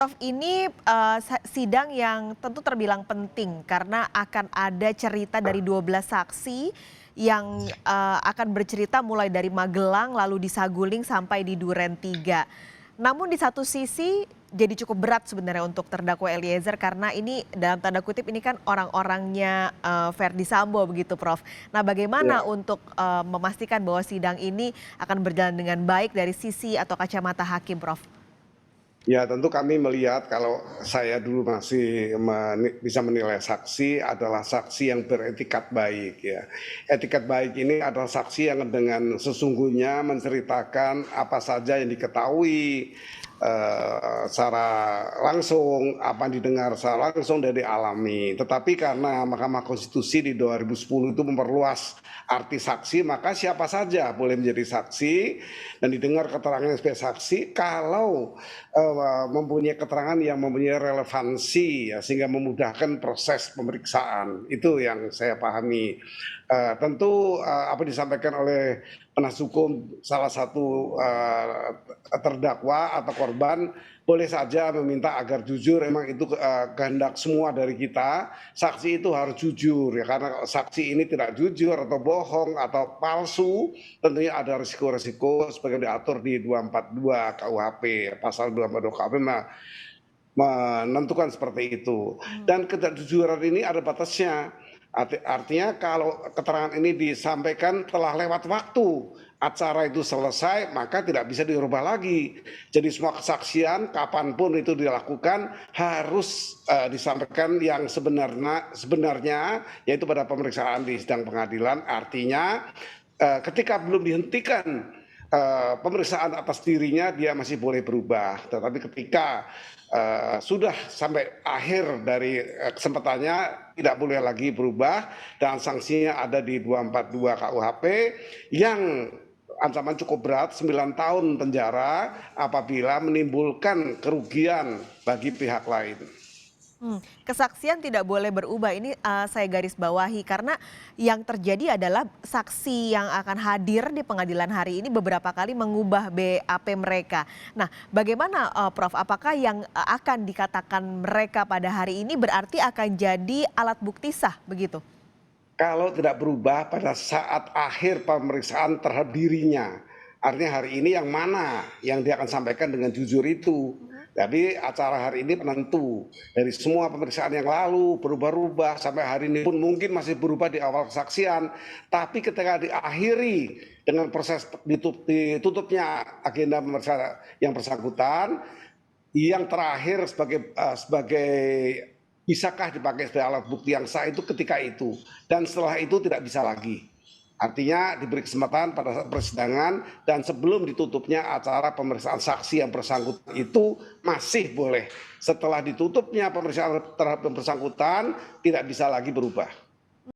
Prof, ini sidang yang tentu terbilang penting karena akan ada cerita dari 12 saksi yang akan bercerita mulai dari Magelang lalu di Saguling sampai di Duren 3. Namun di satu sisi jadi cukup berat sebenarnya untuk terdakwa Eliezer karena ini dalam tanda kutip ini kan orang-orangnya Verdi Sambo begitu Prof. Nah bagaimana Ya, untuk memastikan bahwa sidang ini akan berjalan dengan baik dari sisi atau kacamata hakim Prof? ya tentu kami melihat kalau saya dulu masih bisa menilai saksi adalah saksi yang beretikat baik ya. Etikat baik ini adalah saksi yang dengan sesungguhnya menceritakan apa saja yang diketahui secara langsung, apa yang didengar secara langsung dari alami. Tetapi karena Mahkamah Konstitusi di 2010 itu memperluas arti saksi, maka siapa saja boleh menjadi saksi dan didengar keterangannya sebagai saksi kalau mempunyai keterangan yang mempunyai relevansi ya, sehingga memudahkan proses pemeriksaan. Itu yang saya pahami. Tentu apa disampaikan oleh penasihat hukum salah satu terdakwa atau korban boleh saja meminta agar jujur, emang itu kehendak semua dari kita. Saksi itu harus jujur ya, karena saksi ini tidak jujur atau bohong atau palsu tentunya ada risiko-risiko sebagai diatur di 242 KUHP, pasal 242 KUHP menentukan seperti itu. Dan ketidakjujuran ini ada batasnya. Artinya kalau keterangan ini disampaikan telah lewat waktu, acara itu selesai, maka tidak bisa dirubah lagi. Jadi semua kesaksian kapanpun itu dilakukan harus disampaikan yang sebenarnya, yaitu pada pemeriksaan di sidang pengadilan. Artinya ketika belum dihentikan pemeriksaan atas dirinya, dia masih boleh berubah. Tetapi ketika sudah sampai akhir dari kesempatannya, tidak boleh lagi berubah, dan sanksinya ada di 242 KUHP yang ancaman cukup berat, 9 tahun penjara apabila menimbulkan kerugian bagi pihak lain. Kesaksian tidak boleh berubah ini saya garis bawahi karena yang terjadi adalah saksi yang akan hadir di pengadilan hari ini beberapa kali mengubah BAP mereka. Nah, bagaimana Prof? Apakah yang akan dikatakan mereka pada hari ini berarti akan jadi alat bukti sah begitu? Kalau tidak berubah pada saat akhir pemeriksaan terhadap dirinya, artinya hari ini yang mana yang dia akan sampaikan dengan jujur itu. Jadi acara hari ini penentu dari semua pemeriksaan yang lalu berubah-ubah sampai hari ini pun mungkin masih berubah di awal kesaksian, tapi ketika diakhiri dengan proses ditutupnya agenda pemeriksaan yang bersangkutan, yang terakhir sebagai bisakah dipakai sebagai alat bukti yang sah itu ketika itu, dan setelah itu tidak bisa lagi. Artinya diberi kesempatan pada saat persidangan dan sebelum ditutupnya acara pemeriksaan saksi yang bersangkutan itu masih boleh. Setelah ditutupnya pemeriksaan terhadap yang bersangkutan tidak bisa lagi berubah.